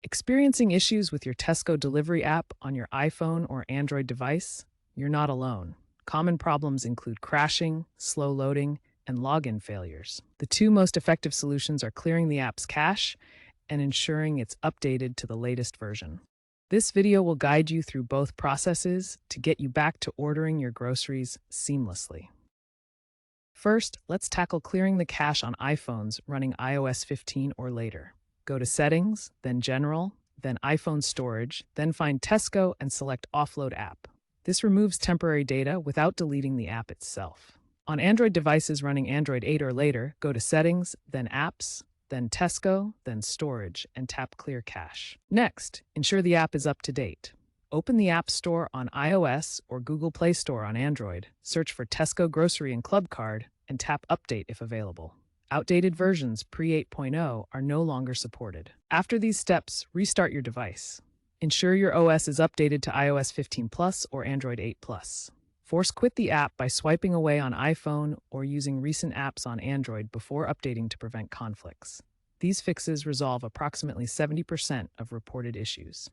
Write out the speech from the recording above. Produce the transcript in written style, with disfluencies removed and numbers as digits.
Experiencing issues with your Tesco delivery app on your iPhone or Android device? You're not alone. Common problems include crashing, slow loading, and login failures. The two most effective solutions are clearing the app's cache and ensuring it's updated to the latest version. This video will guide you through both processes to get you back to ordering your groceries seamlessly. First, let's tackle clearing the cache on iPhones running iOS 15 or later. Go to Settings, then General, then iPhone Storage, then find Tesco and select Offload App. This removes temporary data without deleting the app itself. On Android devices running Android 8 or later, go to Settings, then Apps, then Tesco, then Storage, and tap Clear Cache. Next, ensure the app is up to date. Open the App Store on iOS or Google Play Store on Android, search for Tesco Grocery and Club Card, and tap Update if available. Outdated versions pre-8.0 are no longer supported. After these steps, restart your device. Ensure your OS is updated to iOS 15 Plus or Android 8 Plus. Force quit the app by swiping away on iPhone or using recent apps on Android before updating to prevent conflicts. These fixes resolve approximately 70% of reported issues.